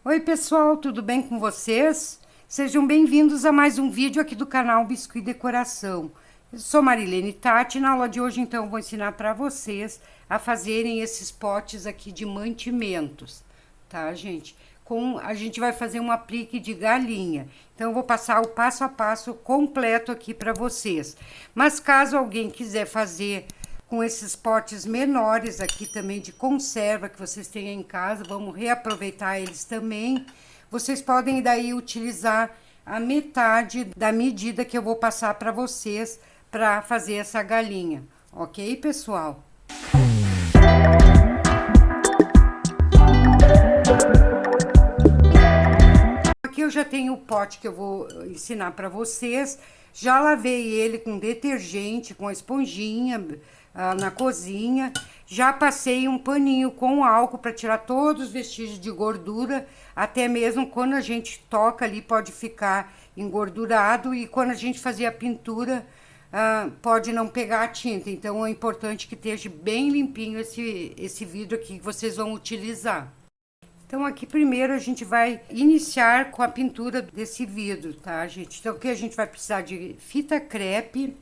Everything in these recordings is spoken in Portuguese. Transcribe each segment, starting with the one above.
Oi pessoal, tudo bem com vocês? Sejam bem-vindos a mais um vídeo aqui do canal Biscuit Decoração. Eu sou Marilene Tati, na aula de hoje então eu vou ensinar para vocês a fazerem esses potes aqui de mantimentos, tá gente? A gente vai fazer um aplique de galinha, então eu vou passar o passo a passo completo aqui para vocês. Mas caso alguém quiser fazer com esses potes menores aqui também de conserva que vocês têm em casa, vamos reaproveitar eles também. Vocês podem daí utilizar a metade da medida que eu vou passar para vocês para fazer essa galinha, ok, pessoal? Aqui eu já tenho o pote que eu vou ensinar para vocês. Já lavei ele com detergente, com a esponjinha na cozinha. Já passei um paninho com álcool para tirar todos os vestígios de gordura. Até mesmo quando a gente toca ali pode ficar engordurado. E quando a gente fazia a pintura pode não pegar a tinta. Então é importante que esteja bem limpinho esse vidro aqui que vocês vão utilizar. Então, aqui primeiro a gente vai iniciar com a pintura desse vidro, tá, gente? Então, aqui a gente vai precisar de fita crepe,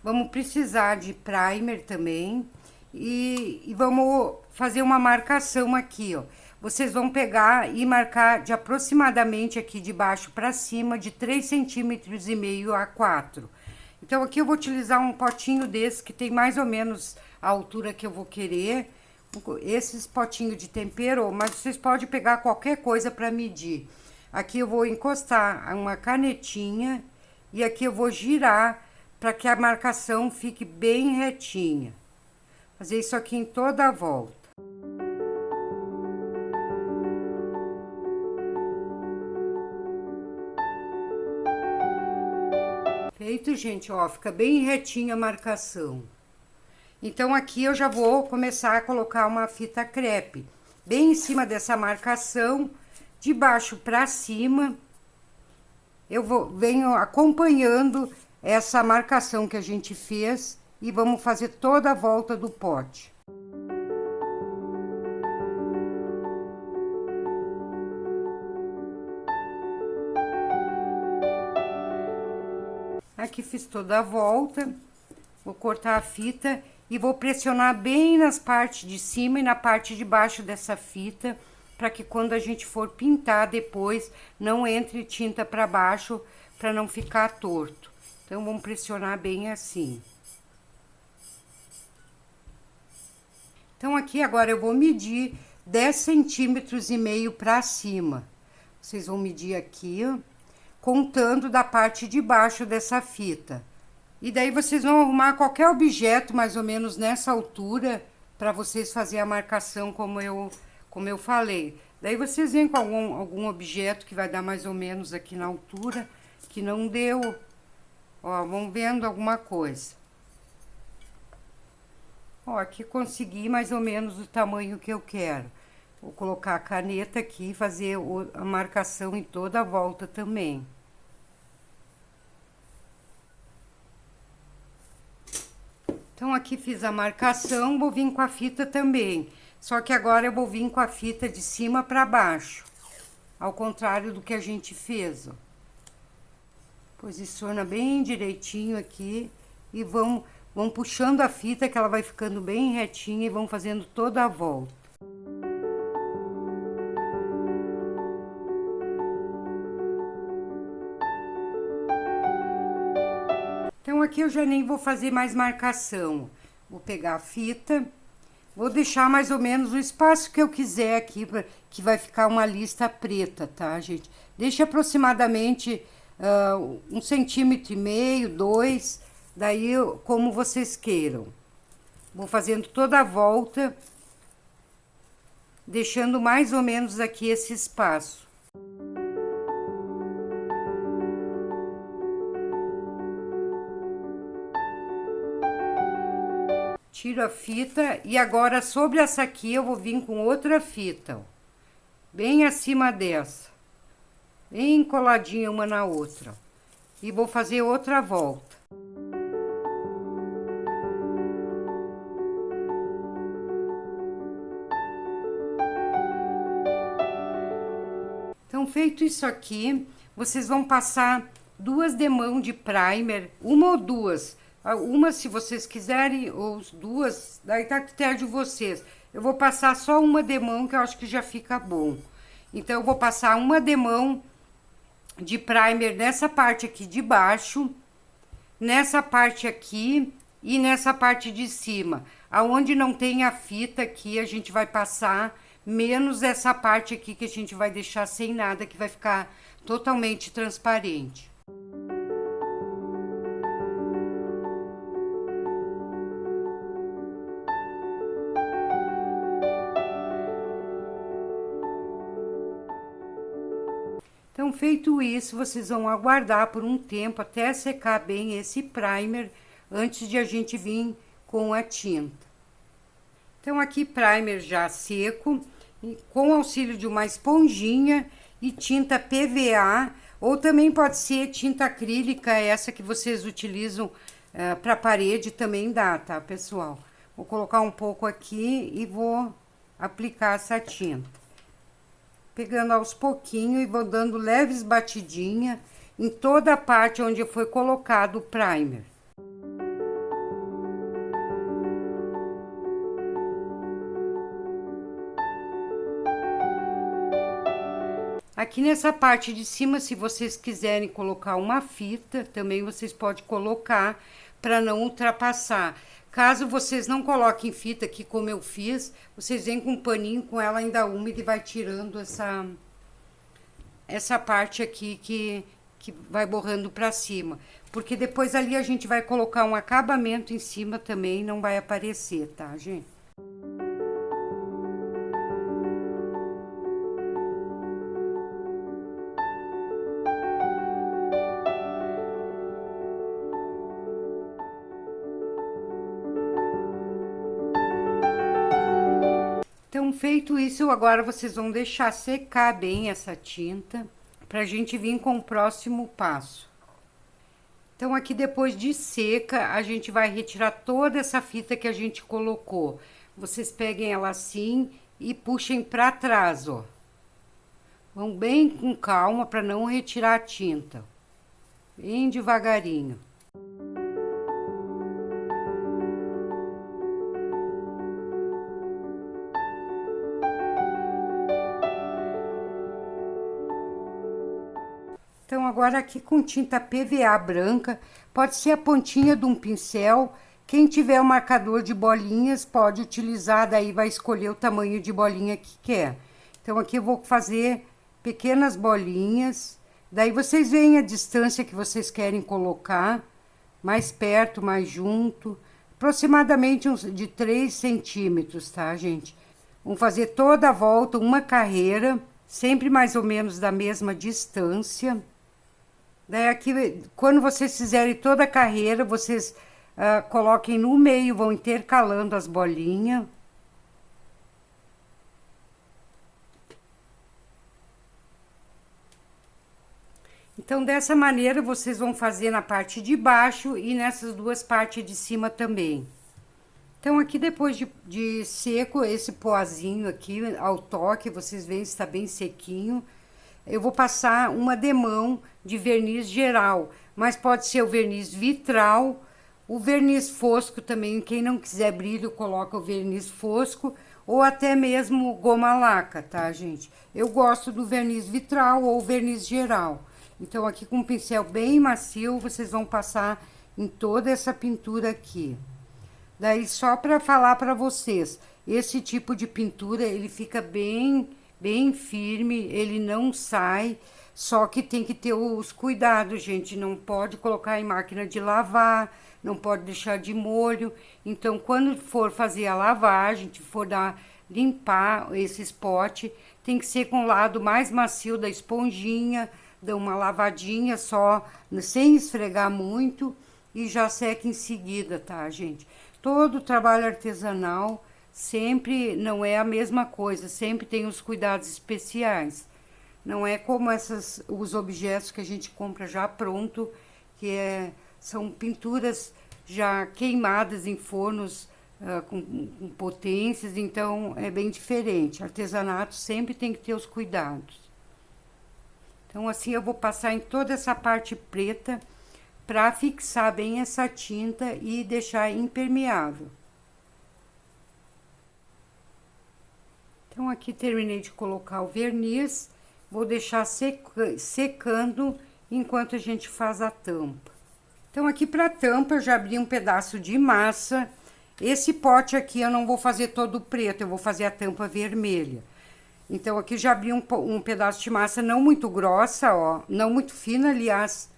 vamos precisar de primer também e vamos fazer uma marcação aqui, ó. Vocês vão pegar e marcar de aproximadamente aqui de baixo para cima de 3,5 cm a 4. Então, aqui eu vou utilizar um potinho desse que tem mais ou menos a altura que eu vou querer. Esses potinhos de tempero, mas vocês podem pegar qualquer coisa para medir. Aqui eu vou encostar uma canetinha e aqui eu vou girar para que a marcação fique bem retinha. Fazer isso aqui em toda a volta. Feito, gente, ó, fica bem retinha a marcação. Então, aqui eu já vou começar a colocar uma fita crepe bem em cima dessa marcação, de baixo para cima. Venho acompanhando essa marcação que a gente fez e vamos fazer toda a volta do pote. Aqui fiz toda a volta, vou cortar a fita e vou pressionar bem nas partes de cima e na parte de baixo dessa fita, para que quando a gente for pintar depois, não entre tinta para baixo, para não ficar torto. Então, vamos pressionar bem assim. Então, aqui agora eu vou medir 10,5 cm para cima. Vocês vão medir aqui, ó, contando da parte de baixo dessa fita. E daí vocês vão arrumar qualquer objeto mais ou menos nessa altura para vocês fazerem a marcação como eu falei. Daí vocês vêm com algum objeto que vai dar mais ou menos aqui na altura, que não deu. Ó, vão vendo alguma coisa. Ó, aqui consegui mais ou menos o tamanho que eu quero. Vou colocar a caneta aqui e fazer a marcação em toda a volta também. Então, aqui fiz a marcação, vou vir com a fita também. Só que agora eu vou vir com a fita de cima para baixo. Ao contrário do que a gente fez, ó. Posiciona bem direitinho aqui e vão puxando a fita que ela vai ficando bem retinha e vão fazendo toda a volta. Então, aqui eu já nem vou fazer mais marcação. Vou pegar a fita, vou deixar mais ou menos o espaço que eu quiser aqui, que vai ficar uma lista preta, tá, gente? Deixa aproximadamente 1,5 cm, 2, daí como vocês queiram. Vou fazendo toda a volta, deixando mais ou menos aqui esse espaço. Tiro a fita e agora sobre essa aqui eu vou vir com outra fita, ó, bem acima dessa, bem coladinha uma na outra, e vou fazer outra volta. Então, feito isso aqui, vocês vão passar 2 demãos de primer, uma ou duas. Uma, se vocês quiserem, ou 2, daí tá a critério de vocês. Eu vou passar só uma demão, que eu acho que já fica bom. Então, eu vou passar uma demão de primer nessa parte aqui de baixo, nessa parte aqui e nessa parte de cima. Aonde não tem a fita aqui, a gente vai passar menos essa parte aqui que a gente vai deixar sem nada, que vai ficar totalmente transparente. Então, feito isso, vocês vão aguardar por um tempo até secar bem esse primer antes de a gente vir com a tinta. Então, aqui primer já seco, com auxílio de uma esponjinha e tinta PVA, ou também pode ser tinta acrílica, essa que vocês utilizam para parede também dá, tá, pessoal? Vou colocar um pouco aqui e vou aplicar essa tinta. Pegando aos pouquinhos e vou dando leves batidinhas em toda a parte onde foi colocado o primer. Aqui nessa parte de cima, se vocês quiserem colocar uma fita, também vocês podem colocar para não ultrapassar. Caso vocês não coloquem fita aqui, como eu fiz, vocês vêm com um paninho com ela ainda úmida e vai tirando essa parte aqui que vai borrando para cima. Porque depois ali a gente vai colocar um acabamento em cima também, não vai aparecer, tá, gente? Então, feito isso, agora vocês vão deixar secar bem essa tinta pra gente vir com o próximo passo. Então, aqui depois de seca, a gente vai retirar toda essa fita que a gente colocou. Vocês peguem ela assim e puxem pra trás, ó. Vão bem com calma pra não retirar a tinta. Bem devagarinho. Então, agora aqui com tinta PVA branca, pode ser a pontinha de um pincel. Quem tiver o marcador de bolinhas, pode utilizar, daí vai escolher o tamanho de bolinha que quer. Então, aqui eu vou fazer pequenas bolinhas. Daí, vocês veem a distância que vocês querem colocar, mais perto, mais junto. Aproximadamente uns de 3 centímetros, tá, gente? Vamos fazer toda a volta, uma carreira, sempre mais ou menos da mesma distância. Daí aqui, quando vocês fizerem toda a carreira, vocês coloquem no meio, vão intercalando as bolinhas. Então, dessa maneira, vocês vão fazer na parte de baixo e nessas duas partes de cima também. Então, aqui depois de seco, esse pozinho aqui, ao toque, vocês veem que está bem sequinho. Eu vou passar uma demão de verniz geral, mas pode ser o verniz vitral, o verniz fosco também, quem não quiser brilho, coloca o verniz fosco, ou até mesmo goma laca, tá, gente? Eu gosto do verniz vitral ou verniz geral. Então, aqui com um pincel bem macio, vocês vão passar em toda essa pintura aqui. Daí, só para falar para vocês, esse tipo de pintura, ele fica bem firme, ele não sai, só que tem que ter os cuidados, gente, não pode colocar em máquina de lavar, não pode deixar de molho. Então, quando for fazer a lavagem, for limpar esses potes, tem que ser com o lado mais macio da esponjinha, dá uma lavadinha só, sem esfregar muito, e já seca em seguida, tá, gente? Todo trabalho artesanal sempre não é a mesma coisa, sempre tem os cuidados especiais. Não é como os objetos que a gente compra já pronto, são pinturas já queimadas em fornos com potências, então é bem diferente. Artesanato sempre tem que ter os cuidados. Então, assim, eu vou passar em toda essa parte preta para fixar bem essa tinta e deixar impermeável. Então, aqui terminei de colocar o verniz, vou deixar secando enquanto a gente faz a tampa. Então, aqui para a tampa, eu já abri um pedaço de massa. Esse pote aqui eu não vou fazer todo preto, eu vou fazer a tampa vermelha. Então, aqui já abri um pedaço de massa não muito grossa, ó, não muito fina, aliás,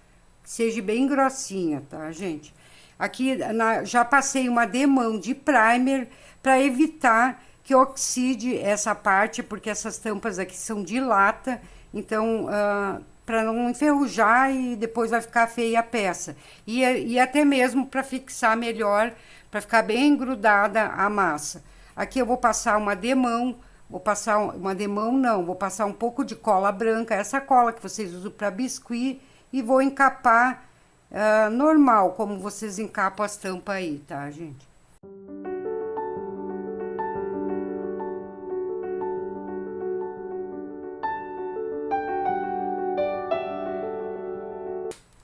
seja bem grossinha, tá, gente? Aqui já passei uma demão de primer para evitar que oxide essa parte, porque essas tampas aqui são de lata, então, para não enferrujar e depois vai ficar feia a peça. E até mesmo para fixar melhor, para ficar bem grudada a massa. Aqui eu vou passar uma demão. Vou passar uma demão, não, vou passar um pouco de cola branca, essa cola que vocês usam para biscuit, e vou encapar normal, como vocês encapam as tampas aí, tá, gente?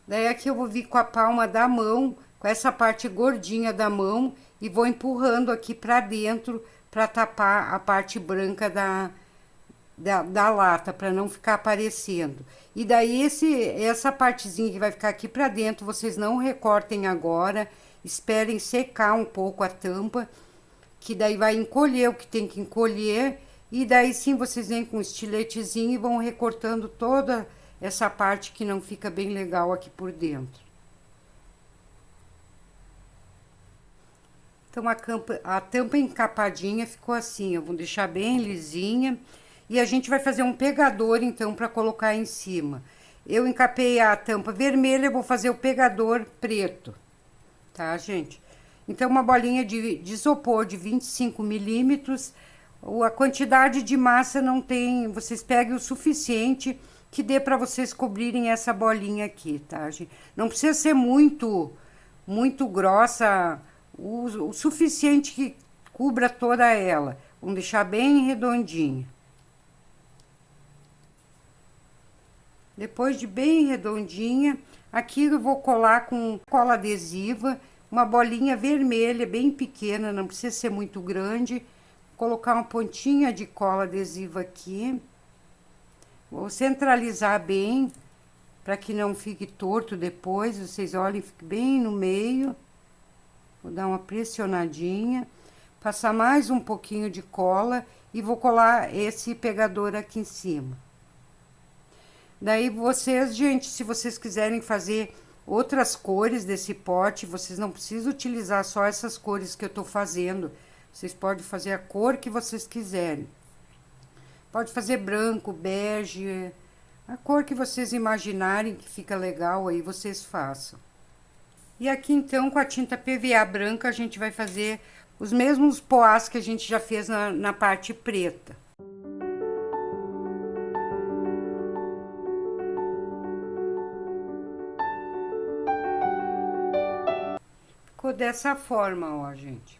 Daí aqui eu vou vir com a palma da mão, com essa parte gordinha da mão, e vou empurrando aqui para dentro, para tapar a parte branca da lata, para não ficar aparecendo. E daí essa partezinha que vai ficar aqui para dentro, vocês não recortem agora, esperem secar um pouco a tampa, que daí vai encolher o que tem que encolher, e daí sim vocês vêm com um estiletezinho e vão recortando toda essa parte que não fica bem legal aqui por dentro. Então, a tampa encapadinha ficou assim, eu vou deixar bem lisinha. E a gente vai fazer um pegador, então, para colocar em cima. Eu encapei a tampa vermelha, eu vou fazer o pegador preto, tá, gente? Então, uma bolinha de isopor de 25 milímetros. A quantidade de massa não tem, vocês peguem o suficiente que dê para vocês cobrirem essa bolinha aqui, tá, gente? Não precisa ser muito grossa, o suficiente que cubra toda ela. Vamos deixar bem redondinha. Depois de bem redondinha, aqui eu vou colar com cola adesiva, uma bolinha vermelha bem pequena, não precisa ser muito grande. Vou colocar uma pontinha de cola adesiva aqui. Vou centralizar bem, para que não fique torto depois. Vocês olhem, fique bem no meio. Vou dar uma pressionadinha, passar mais um pouquinho de cola e vou colar esse pegador aqui em cima. Daí vocês, gente, se vocês quiserem fazer outras cores desse pote, vocês não precisam utilizar só essas cores que eu tô fazendo. Vocês podem fazer a cor que vocês quiserem. Pode fazer branco, bege, a cor que vocês imaginarem que fica legal, aí vocês façam. E aqui, então, com a tinta PVA branca, a gente vai fazer os mesmos poás que a gente já fez na parte preta. Ficou dessa forma, ó, gente.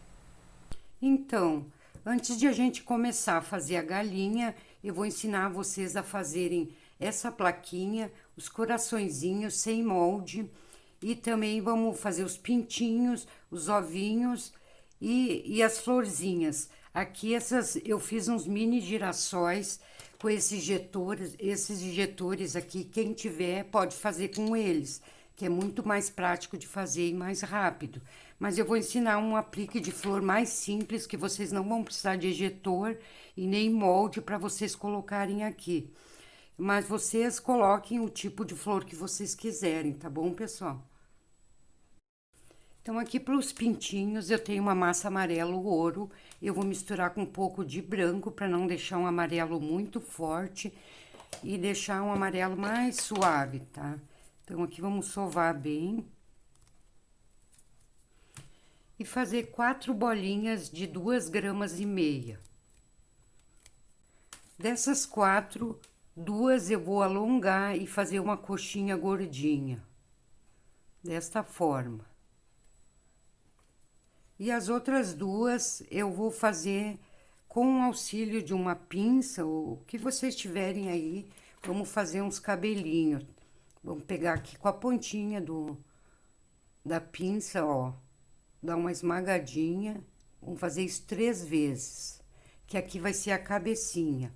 Então, antes de a gente começar a fazer a galinha, eu vou ensinar vocês a fazerem essa plaquinha, os coraçõezinhos sem molde. E também vamos fazer os pintinhos, os ovinhos e as florzinhas. Aqui eu fiz uns mini girassóis com esses injetores aqui. Quem tiver pode fazer com eles, que é muito mais prático de fazer e mais rápido. Mas eu vou ensinar um aplique de flor mais simples, que vocês não vão precisar de ejetor e nem molde para vocês colocarem aqui. Mas vocês coloquem o tipo de flor que vocês quiserem, tá bom, pessoal? Então, aqui para os pintinhos, eu tenho uma massa amarelo ouro. Eu vou misturar com um pouco de branco para não deixar um amarelo muito forte e deixar um amarelo mais suave, tá? Então, aqui vamos sovar bem. E fazer 4 bolinhas de 2,5 gramas. Dessas 4, 2 eu vou alongar e fazer uma coxinha gordinha. Desta forma. E as outras 2 eu vou fazer com o auxílio de uma pinça, ou o que vocês tiverem aí, Vamos fazer uns cabelinhos. Vamos pegar aqui com a pontinha da pinça, ó. Dar uma esmagadinha. Vamos fazer isso 3 vezes. Que aqui vai ser a cabecinha.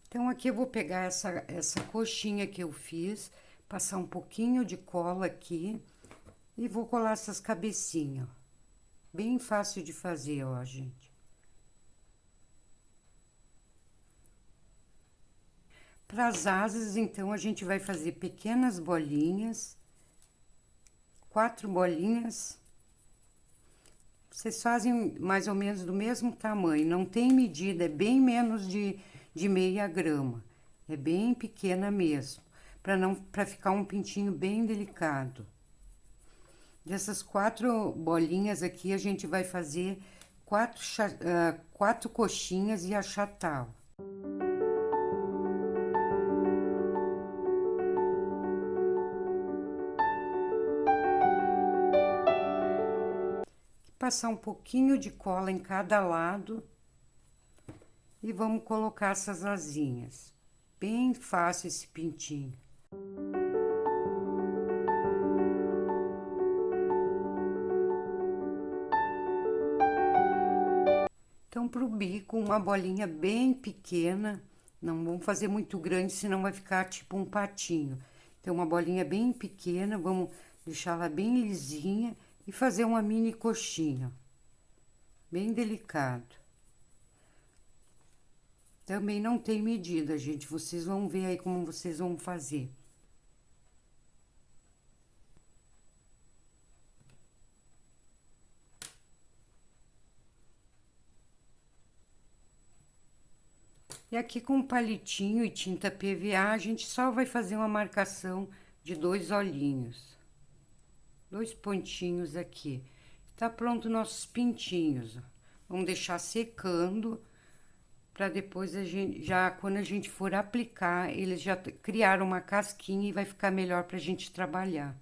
Então, aqui eu vou pegar essa coxinha que eu fiz, passar um pouquinho de cola aqui e vou colar essas cabecinhas, ó. Bem fácil de fazer, ó, gente. Para as asas, então, a gente vai fazer pequenas bolinhas, 4 bolinhas. Vocês fazem mais ou menos do mesmo tamanho, não tem medida, é bem menos de meia grama. É bem pequena mesmo, para ficar um pintinho bem delicado. Dessas 4 bolinhas aqui, a gente vai fazer 4 coxinhas e achatar. Passar um pouquinho de cola em cada lado. E vamos colocar essas asinhas. Bem fácil esse pintinho. Então, pro bico, uma bolinha bem pequena. Não vamos fazer muito grande, senão vai ficar tipo um patinho. Então, uma bolinha bem pequena, vamos deixá-la bem lisinha e fazer uma mini coxinha. Bem delicado. Também não tem medida, gente. Vocês vão ver aí como vocês vão fazer. E aqui com palitinho e tinta PVA, a gente só vai fazer uma marcação de 2 olhinhos. 2 pontinhos aqui. Tá pronto nossos pintinhos, ó. Vamos deixar secando, para depois quando a gente for aplicar, eles já criaram uma casquinha e vai ficar melhor pra gente trabalhar.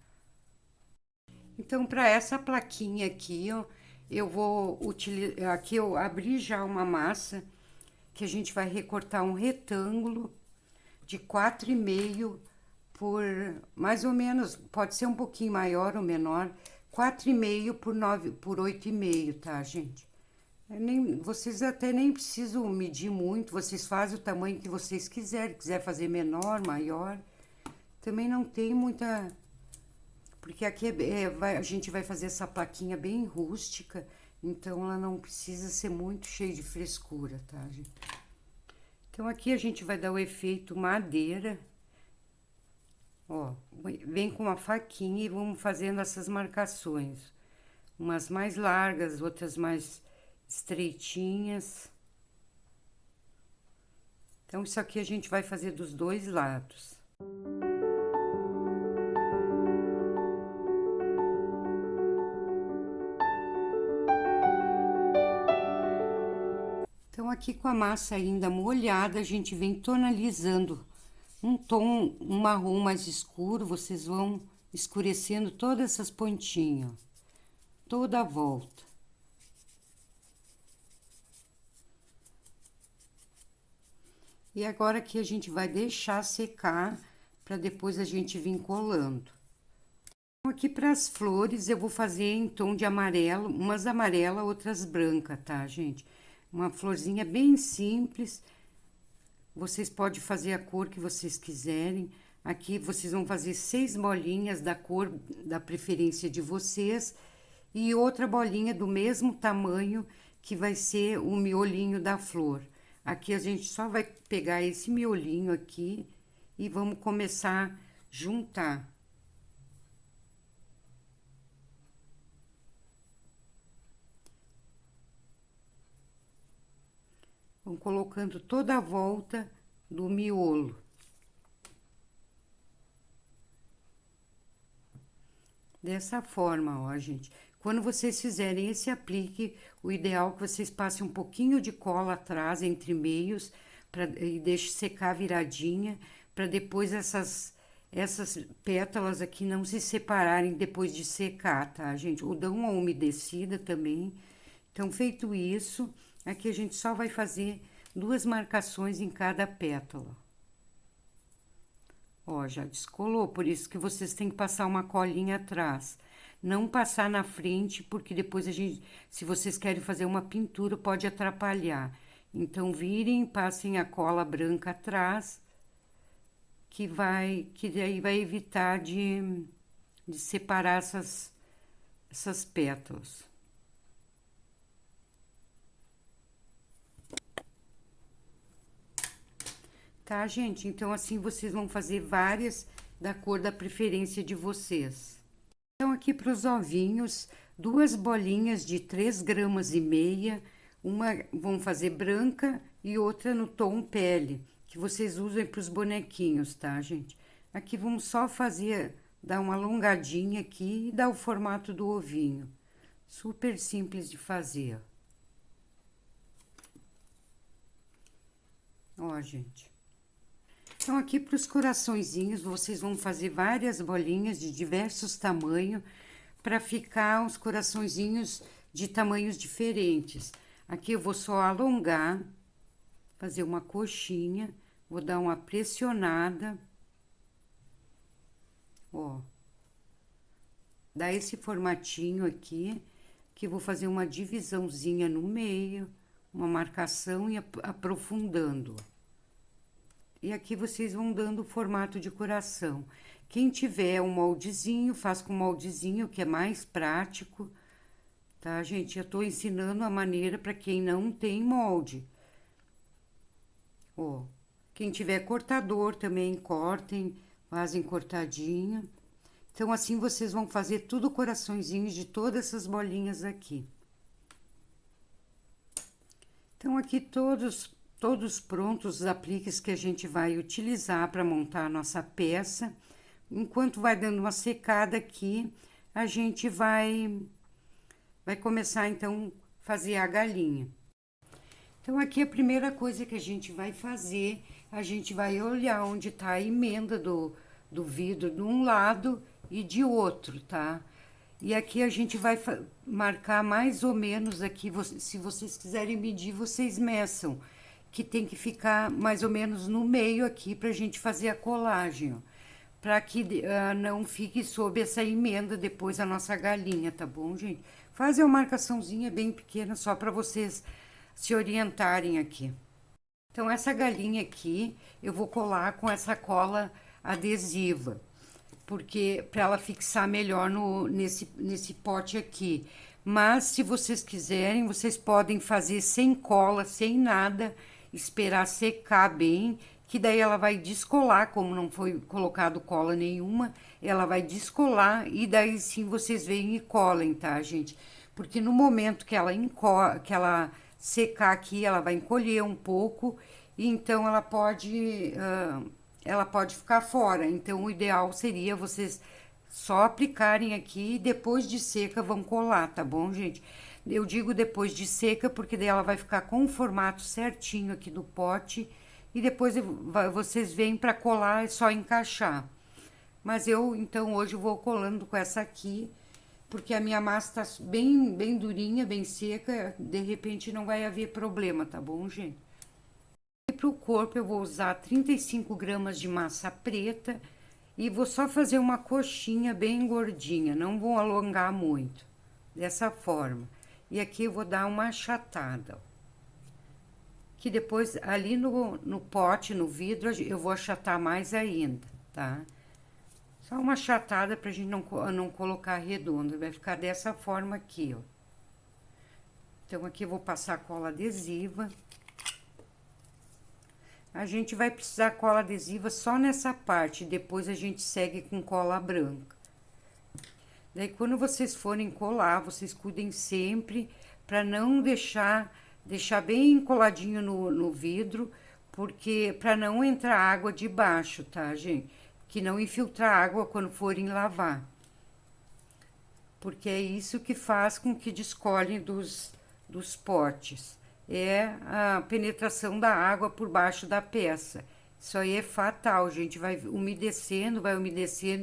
Então, para essa plaquinha aqui, ó, eu vou utilizar, aqui eu abri já uma massa, que a gente vai recortar um retângulo de 4,5 por, mais ou menos, pode ser um pouquinho maior ou menor, 4,5 por 8,5, tá, gente? Vocês até nem precisam medir muito, vocês fazem o tamanho que vocês quiserem. Quiser fazer menor, maior, também não tem muita... Porque aqui a gente vai fazer essa plaquinha bem rústica, então ela não precisa ser muito cheia de frescura, tá, gente? Então, aqui a gente vai dar o efeito madeira. Ó, vem com uma faquinha e vamos fazendo essas marcações. Umas mais largas, outras mais estreitinhas. Então, isso aqui a gente vai fazer dos 2 lados. Então, aqui com a massa ainda molhada, a gente vem tonalizando um tom, um marrom mais escuro. Vocês vão escurecendo todas essas pontinhas, toda a volta. E agora aqui a gente vai deixar secar, para depois a gente vir colando. Aqui para as flores, eu vou fazer em tom de amarelo, umas amarelas, outras brancas, tá, gente? Uma florzinha bem simples. Vocês podem fazer a cor que vocês quiserem. Aqui vocês vão fazer 6 bolinhas da cor da preferência de vocês. E outra bolinha do mesmo tamanho, que vai ser o miolinho da flor. Aqui a gente só vai pegar esse miolinho aqui e vamos começar a juntar. Vamos colocando toda a volta do miolo. Dessa forma, ó, gente. Quando vocês fizerem esse aplique, o ideal é que vocês passem um pouquinho de cola atrás, entre meios, e deixe secar viradinha, para depois essas pétalas aqui não se separarem depois de secar, tá, gente? Ou dão uma umedecida também. Então, feito isso, aqui a gente só vai fazer 2 marcações em cada pétala. Ó, já descolou, por isso que vocês têm que passar uma colinha atrás. Não passar na frente, porque depois a gente, se vocês querem fazer uma pintura, pode atrapalhar. Então, virem, passem a cola branca atrás, que daí vai evitar de separar essas pétalas. Tá, gente? Então, assim, vocês vão fazer várias da cor da preferência de vocês. Então, aqui para os ovinhos, 2 bolinhas de 3,5 gramas, uma vão fazer branca e outra no tom pele, que vocês usam para os bonequinhos, tá, gente? Aqui vamos só fazer, dar uma alongadinha aqui e dar o formato do ovinho. Super simples de fazer. Ó, gente. Então, aqui para os coraçõezinhos, vocês vão fazer várias bolinhas de diversos tamanhos para ficar os coraçõezinhos de tamanhos diferentes. Aqui eu vou só alongar, fazer uma coxinha, vou dar uma pressionada, ó. Dar esse formatinho aqui, que eu vou fazer uma divisãozinha no meio, uma marcação e aprofundando, ó. E aqui vocês vão dando o formato de coração. Quem tiver um moldezinho, faz com moldezinho, que é mais prático, tá, gente? Eu tô ensinando a maneira para quem não tem molde. Ó, quem tiver cortador também, cortem, fazem cortadinha. Então, assim, vocês vão fazer tudo coraçõezinhos de todas essas bolinhas aqui. Então, aqui todos prontos os apliques que a gente vai utilizar para montar a nossa peça. Enquanto vai dando uma secada aqui, a gente vai começar, então, fazer a galinha. Então, aqui a primeira coisa que a gente vai fazer, a gente vai olhar onde tá a emenda do vidro de um lado e de outro, tá? E aqui a gente vai marcar mais ou menos aqui, se vocês quiserem medir, vocês meçam, que tem que ficar mais ou menos no meio aqui pra gente fazer a colagem, ó. Pra que não fique sob essa emenda depois a nossa galinha, tá bom, gente? Fazer uma marcaçãozinha bem pequena só pra vocês se orientarem aqui. Então, essa galinha aqui, eu vou colar com essa cola adesiva, porque para ela fixar melhor nesse pote aqui. Mas, se vocês quiserem, vocês podem fazer sem cola, sem nada, esperar secar bem, que daí ela vai descolar, como não foi colocado cola nenhuma, ela vai descolar e daí sim vocês vêm e colhem, tá, gente? Porque no momento que ela secar aqui, ela vai encolher um pouco, e então ela pode ficar fora. Então, o ideal seria vocês só aplicarem aqui e depois de seca vão colar, tá bom, gente? Eu digo depois de seca porque daí ela vai ficar com o formato certinho aqui do pote e depois vocês vêm para colar, é só encaixar. Mas eu, então, hoje vou colando com essa aqui, porque a minha massa tá bem durinha, bem seca, de repente não vai haver problema, tá bom, gente? E pro corpo eu vou usar 35 gramas de massa preta e vou só fazer uma coxinha bem gordinha, não vou alongar muito, dessa forma. E aqui eu vou dar uma achatada, ó. Que depois ali no pote, no vidro, eu vou achatar mais ainda, tá? Só uma achatada pra gente não colocar redonda, vai ficar dessa forma aqui, ó. Então, aqui eu vou passar cola adesiva. A gente vai precisar cola adesiva só nessa parte, depois a gente segue com cola branca. Daí, quando vocês forem colar, vocês cuidem sempre para não deixar bem coladinho no vidro, porque para não entrar água debaixo, tá, gente? Que não infiltrar água quando forem lavar. Porque é isso que faz com que descolhem dos potes. É a penetração da água por baixo da peça. Isso aí é fatal, gente. Vai umedecendo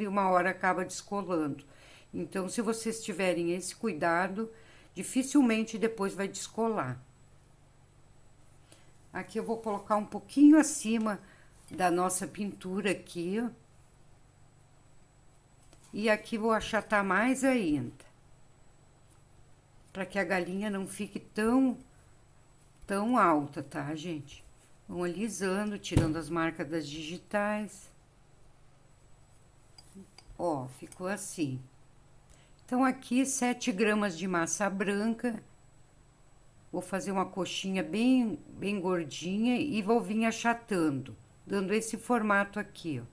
e uma hora acaba descolando. Então, se vocês tiverem esse cuidado, dificilmente depois vai descolar. Aqui eu vou colocar um pouquinho acima da nossa pintura aqui, ó. E aqui vou achatar mais ainda. Para que a galinha não fique tão alta, tá, gente? Vão alisando, tirando as marcas das digitais. Ó, ficou assim. Então, aqui 7 gramas de massa branca. Vou fazer uma coxinha bem gordinha e vou vir achatando, dando esse formato aqui, ó.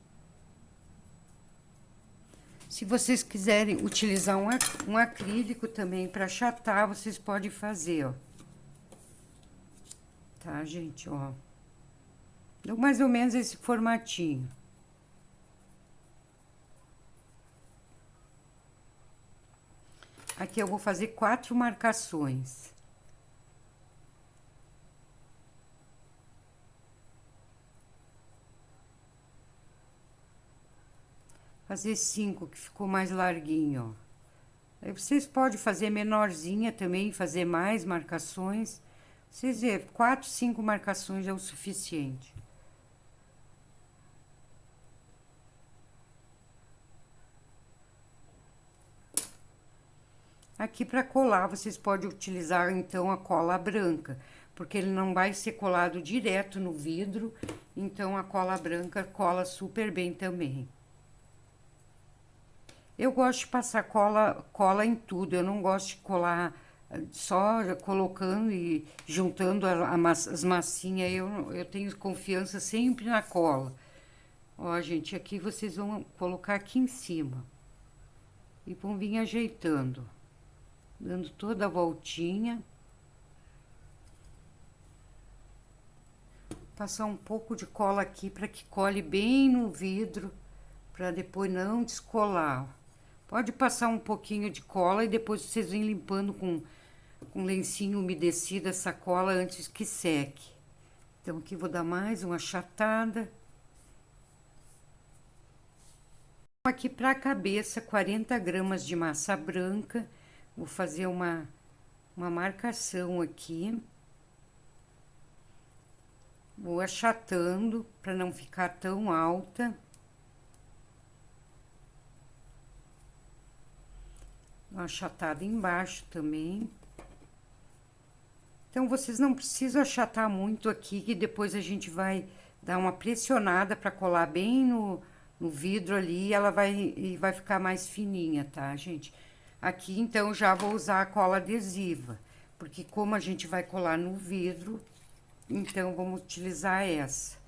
Se vocês quiserem utilizar um acrílico também para achatar, vocês podem fazer, ó. Tá, gente, ó. Deu mais ou menos esse formatinho. Aqui eu vou fazer 4 marcações. Fazer 5, que ficou mais larguinho, ó. Aí vocês podem fazer menorzinha também, fazer mais marcações. Vocês vê, 4, 5 marcações é o suficiente. Aqui para colar, vocês podem utilizar então a cola branca, porque ele não vai ser colado direto no vidro, então a cola branca cola super bem também. Eu gosto de passar cola em tudo, eu não gosto de colar só colocando e juntando as massinhas, eu tenho confiança sempre na cola. Ó, gente, aqui vocês vão colocar aqui em cima e vão vir ajeitando, dando toda a voltinha. Passar um pouco de cola aqui para que cole bem no vidro, para depois não descolar. Pode passar um pouquinho de cola e depois vocês vêm limpando com lencinho umedecido essa cola antes que seque. Então, aqui vou dar mais uma achatada. Aqui para a cabeça, 40 gramas de massa branca. Vou fazer uma marcação aqui. Vou achatando para não ficar tão alta. Uma achatada embaixo também. Então, vocês não precisam achatar muito aqui, que depois a gente vai dar uma pressionada para colar bem no vidro ali, e ela vai ficar mais fininha, tá, gente? Aqui, então, já vou usar a cola adesiva, porque como a gente vai colar no vidro, então, vamos utilizar essa.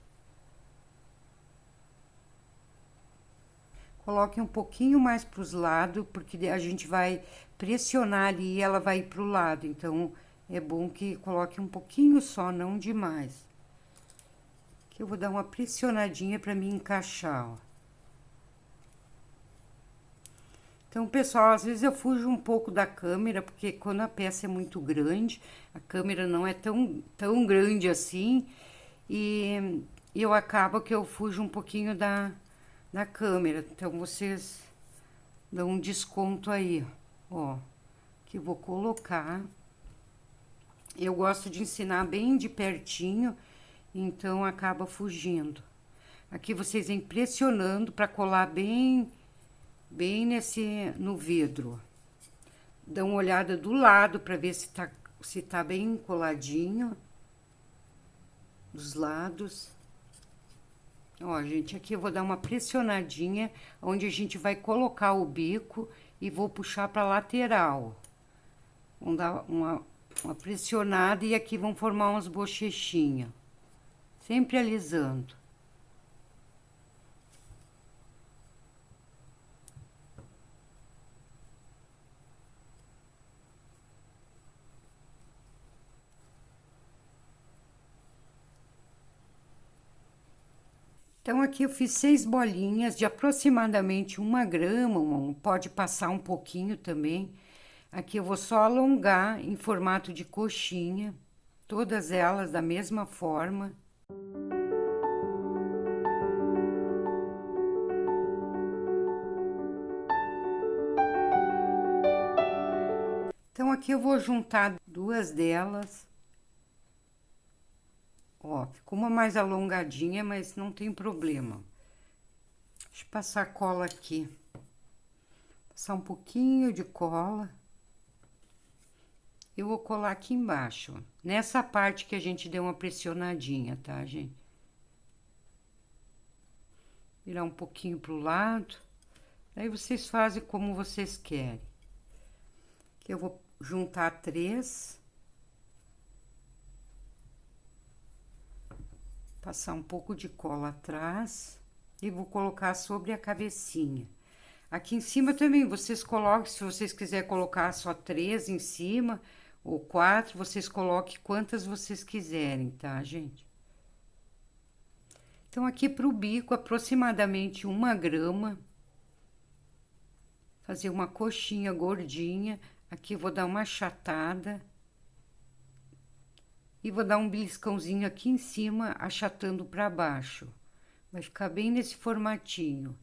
Coloque um pouquinho mais para os lados, porque a gente vai pressionar ali e ela vai ir para o lado. Então, é bom que coloque um pouquinho só, não demais. Aqui eu vou dar uma pressionadinha para me encaixar, ó. Então, pessoal, às vezes eu fujo um pouco da câmera, porque quando a peça é muito grande, a câmera não é tão grande assim, e eu acabo que eu fujo um pouquinho da câmera. Então, vocês dão um desconto aí, ó, que eu vou colocar. Eu gosto de ensinar bem de pertinho, então acaba fugindo. Aqui vocês vêm pressionando para colar bem no vidro. Dão uma olhada do lado para ver se tá bem coladinho dos lados. Ó, gente, aqui eu vou dar uma pressionadinha, onde a gente vai colocar o bico e vou puxar para lateral. Vamos dar uma pressionada e aqui vão formar umas bochechinhas. Sempre alisando. Então, aqui eu fiz 6 bolinhas de aproximadamente 1 grama, pode passar um pouquinho também. Aqui eu vou só alongar em formato de coxinha, todas elas da mesma forma. aqui eu vou juntar duas delas. Ó, ficou uma mais alongadinha, mas não tem problema. Deixa eu passar cola aqui. Passar um pouquinho de cola. Eu vou colar aqui embaixo, nessa parte que a gente deu uma pressionadinha, tá, gente? Virar um pouquinho pro lado. Aí vocês fazem como vocês querem. Aqui eu vou juntar 3. Passar um pouco de cola atrás. E vou colocar sobre a cabecinha. Aqui em cima também, vocês colocam, se vocês quiserem colocar só 3 em cima, ou 4, vocês coloquem quantas vocês quiserem, tá, gente? Então, aqui pro bico, aproximadamente 1 grama. Fazer uma coxinha gordinha. Aqui vou dar uma achatada. E vou dar um beliscãozinho aqui em cima, achatando para baixo. Vai ficar bem nesse formatinho.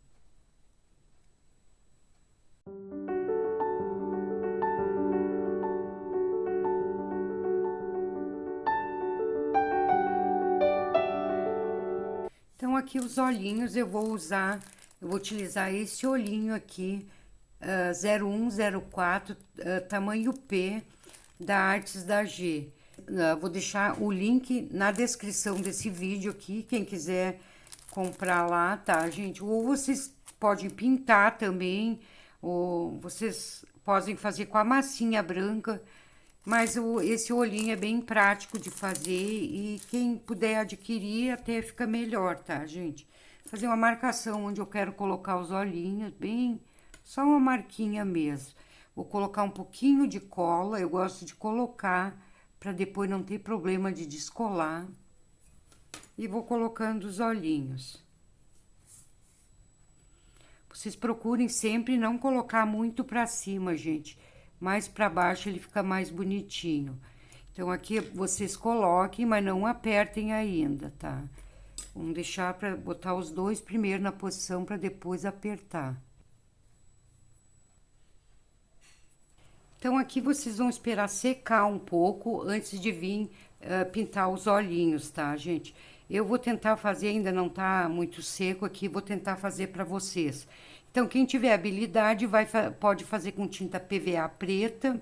Então, aqui os olhinhos eu vou utilizar esse olhinho aqui, 0104, tamanho P, da Artes da G. Vou deixar o link na descrição desse vídeo aqui, quem quiser comprar lá, tá, gente? Ou vocês podem pintar também, ou vocês podem fazer com a massinha branca, mas esse olhinho é bem prático de fazer e quem puder adquirir até fica melhor, tá, gente? Fazer uma marcação onde eu quero colocar os olhinhos, bem, só uma marquinha mesmo. Vou colocar um pouquinho de cola, eu gosto de colocar para depois não ter problema de descolar. E vou colocando os olhinhos. Vocês procurem sempre não colocar muito para cima, gente. Mais para baixo ele fica mais bonitinho. Então, aqui vocês coloquem, mas não apertem ainda, tá? Vamos deixar para botar os dois primeiro na posição para depois apertar. Então, aqui vocês vão esperar secar um pouco antes de vir pintar os olhinhos, tá, gente? Eu vou tentar fazer, ainda não tá muito seco aqui, vou tentar fazer para vocês. Então, quem tiver habilidade pode fazer com tinta PVA preta,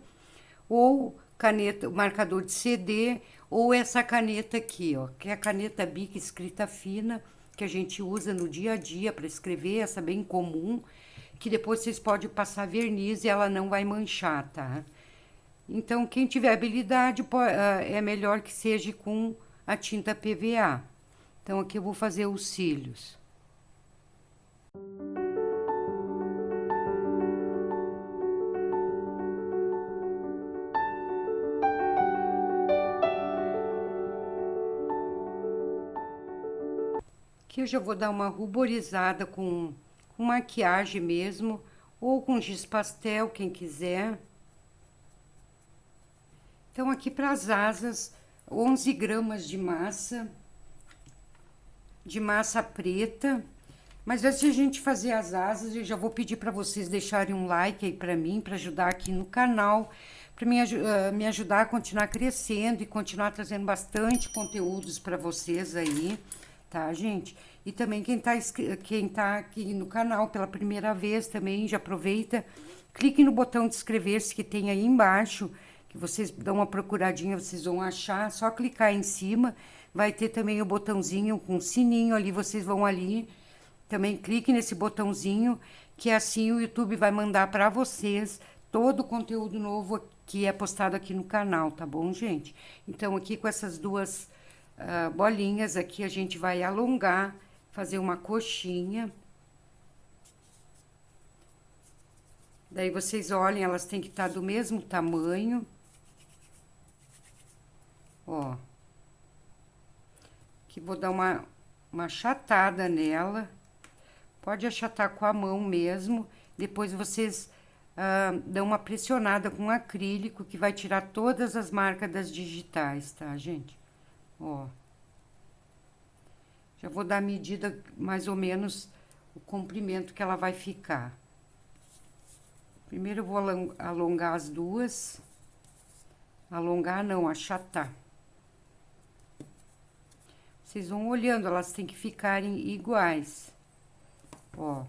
ou caneta, marcador de CD, ou essa caneta aqui, ó, que é a caneta Bic escrita fina, que a gente usa no dia a dia para escrever, essa bem comum, que depois vocês podem passar verniz e ela não vai manchar, tá? Então, quem tiver habilidade, é melhor que seja com a tinta PVA. Então, aqui eu vou fazer os cílios. Aqui eu já vou dar uma ruborizada com maquiagem mesmo, ou com giz pastel, quem quiser. Então, aqui para as asas, 11 gramas de massa preta. Mas antes de a gente fazer as asas, eu já vou pedir para vocês deixarem um like aí para mim, para ajudar aqui no canal, para me ajudar a continuar crescendo e continuar trazendo bastante conteúdos para vocês aí, tá, gente? E também quem tá aqui no canal pela primeira vez também, já aproveita, clique no botão de inscrever-se que tem aí embaixo, que vocês dão uma procuradinha, vocês vão achar, só clicar em cima, vai ter também o botãozinho com o sininho ali, vocês vão ali, também clique nesse botãozinho, que assim o YouTube vai mandar para vocês todo o conteúdo novo que é postado aqui no canal, tá bom, gente? Então, aqui com essas duas bolinhas aqui, a gente vai alongar, fazer uma coxinha. Daí, vocês olhem, elas têm que estar do mesmo tamanho. Ó. Aqui vou dar uma achatada nela. Pode achatar com a mão mesmo. Depois vocês dão uma pressionada com acrílico, que vai tirar todas as marcas das digitais, tá, gente? Ó. Já vou dar a medida, mais ou menos, o comprimento que ela vai ficar. Primeiro eu vou alongar as duas. Alongar não, achatar. Vocês vão olhando, elas têm que ficarem iguais. Ó,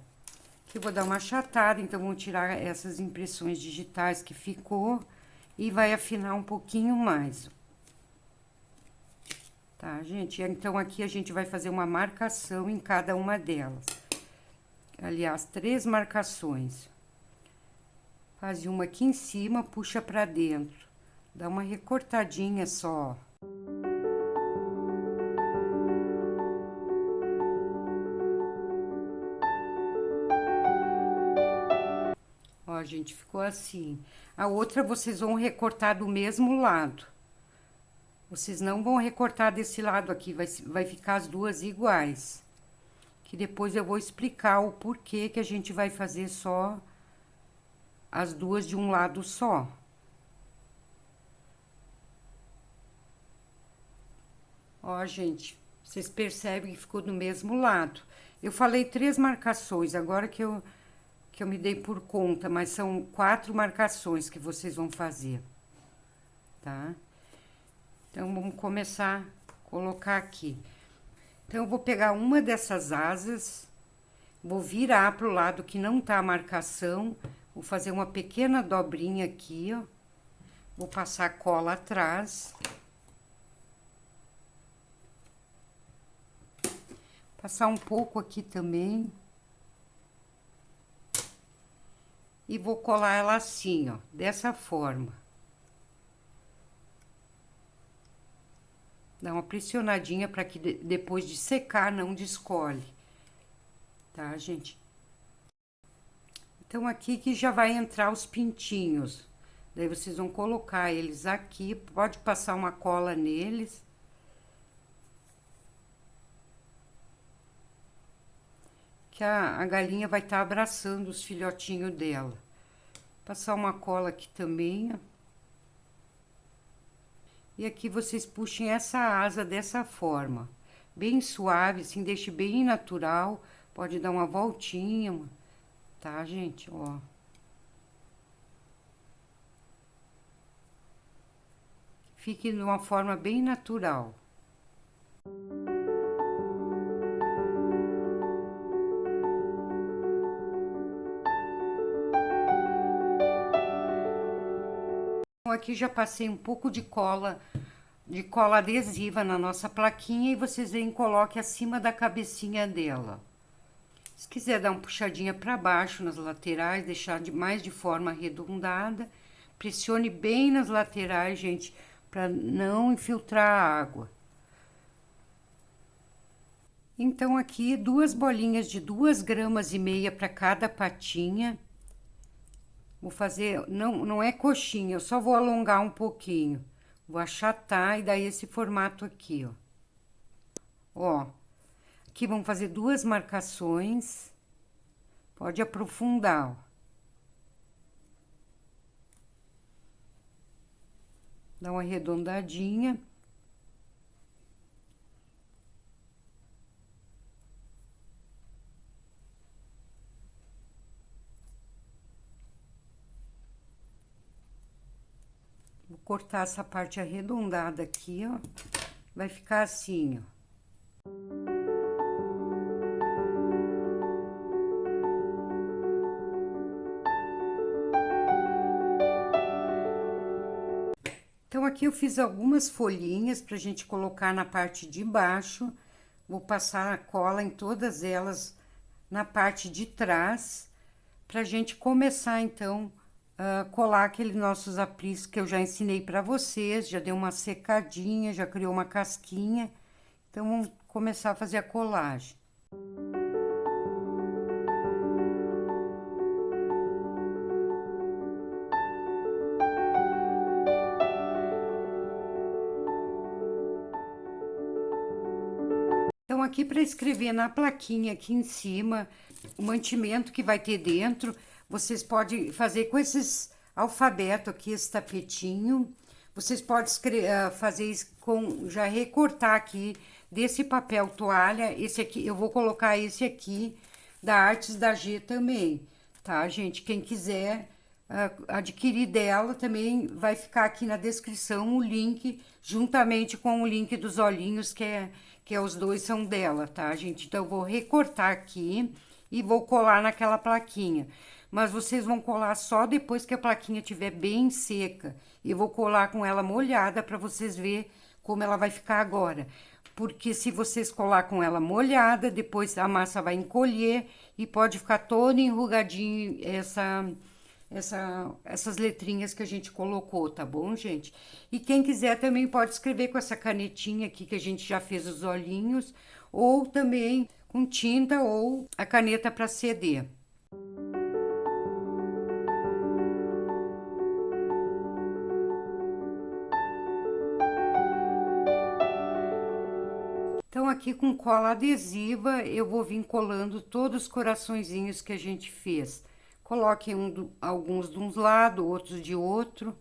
aqui eu vou dar uma achatada, então vou tirar essas impressões digitais que ficou e vai afinar um pouquinho mais. Tá, gente? Então, aqui a gente vai fazer uma marcação em cada uma delas. Aliás, 3 marcações. Faz uma aqui em cima, puxa pra dentro. Dá uma recortadinha só. Ó, gente, ficou assim. A outra vocês vão recortar do mesmo lado. Vocês não vão recortar desse lado aqui, vai ficar as duas iguais. Que depois eu vou explicar o porquê que a gente vai fazer só as duas de um lado só. Ó, gente, vocês percebem que ficou do mesmo lado. Eu falei 3 marcações, agora que eu me dei por conta, mas são 4 marcações que vocês vão fazer, tá? Então, vamos começar a colocar aqui. Então, eu vou pegar uma dessas asas, vou virar pro lado que não tá a marcação, vou fazer uma pequena dobrinha aqui, ó. Vou passar cola atrás. Passar um pouco aqui também. E vou colar ela assim, ó, dessa forma. Dá uma pressionadinha para que depois de secar não descole. Tá, gente? Então, aqui que já vai entrar os pintinhos. Daí, vocês vão colocar eles aqui, pode passar uma cola neles. Que a galinha vai estar abraçando os filhotinhos dela. Passar uma cola aqui também, ó. E aqui vocês puxem essa asa dessa forma. Bem suave, assim, deixe bem natural. Pode dar uma voltinha, tá, gente? Ó. Fique de uma forma bem natural. Aqui já passei um pouco de cola adesiva na nossa plaquinha e vocês veem, coloque acima da cabecinha dela. Se quiser dar uma puxadinha para baixo nas laterais, deixar mais de forma arredondada, pressione bem nas laterais, gente, para não infiltrar a água. Então, aqui, 2 bolinhas de 2,5 gramas para cada patinha. Vou fazer, não é coxinha, eu só vou alongar um pouquinho. Vou achatar e dar esse formato aqui, ó. Ó, aqui vamos fazer 2 marcações. Pode aprofundar, ó. Dá uma arredondadinha. Vou cortar essa parte arredondada aqui, ó. Vai ficar assim, ó. Então, aqui eu fiz algumas folhinhas pra gente colocar na parte de baixo. Vou passar a cola em todas elas na parte de trás, pra gente começar, então, colar aqueles nossos aplis que eu já ensinei para vocês, já deu uma secadinha, já criou uma casquinha. Então, vamos começar a fazer a colagem. Então, aqui para escrever na plaquinha aqui em cima, o mantimento que vai ter dentro, vocês podem fazer com esses alfabeto aqui, esse tapetinho. Vocês podem fazer com, já recortar aqui desse papel toalha, esse aqui, eu vou colocar esse aqui da Artes da G também, tá, gente? Quem quiser adquirir dela, também vai ficar aqui na descrição o link, juntamente com o link dos olhinhos, que os dois são dela, tá, gente? Então, eu vou recortar aqui e vou colar naquela plaquinha. Mas vocês vão colar só depois que a plaquinha estiver bem seca. E vou colar com ela molhada para vocês verem como ela vai ficar agora. Porque se vocês colar com ela molhada, depois a massa vai encolher e pode ficar toda enrugadinho essas letrinhas que a gente colocou, tá bom, gente? E quem quiser também pode escrever com essa canetinha aqui que a gente já fez os olhinhos, ou também com tinta ou a caneta para CD. Então, aqui com cola adesiva, eu vou vir colando todos os coraçõezinhos que a gente fez. Coloque alguns de um lado, outros de outro.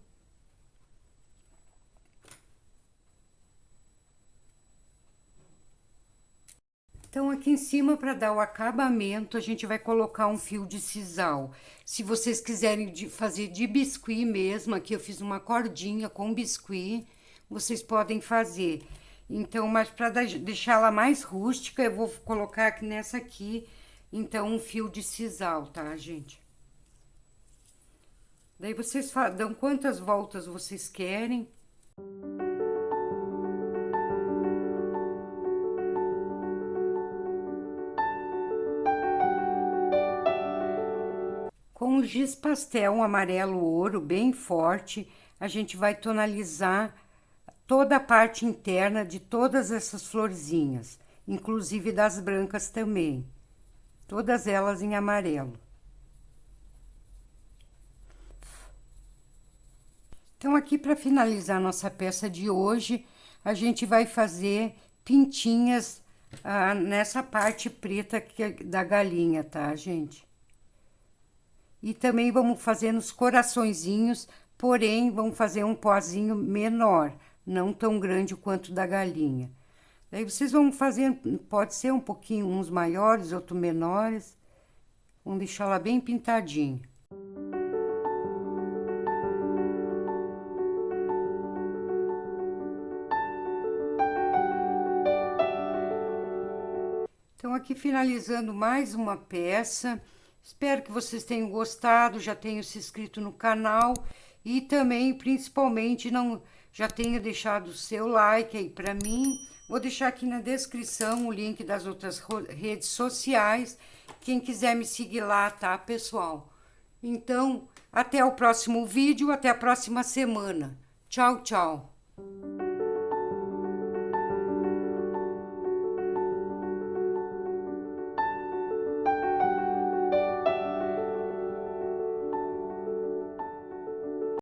Então, aqui em cima, para dar o acabamento, a gente vai colocar um fio de sisal. Se vocês quiserem fazer de biscuit mesmo, aqui eu fiz uma cordinha com biscuit, vocês podem fazer. Então, mas para deixá-la mais rústica, eu vou colocar aqui nessa aqui, então, um fio de sisal, tá, gente? Daí vocês dão quantas voltas vocês querem. Com o giz pastel um amarelo ouro bem forte, a gente vai tonalizar toda a parte interna de todas essas florzinhas, inclusive das brancas também, todas elas em amarelo. Então, aqui para finalizar nossa peça de hoje, a gente vai fazer pintinhas nessa parte preta da galinha, tá, gente? E também vamos fazer nos coraçõezinhos, porém, vamos fazer um pozinho menor, não tão grande quanto da galinha. Daí vocês vão fazer, pode ser um pouquinho, uns maiores, outros menores. Vamos deixar ela bem pintadinha. Então, aqui finalizando mais uma peça. Espero que vocês tenham gostado, já tenham se inscrito no canal e também, principalmente, já tenha deixado o seu like aí para mim. Vou deixar aqui na descrição o link das outras redes sociais. Quem quiser me seguir lá, tá, pessoal? Então, até o próximo vídeo, até a próxima semana. Tchau, tchau.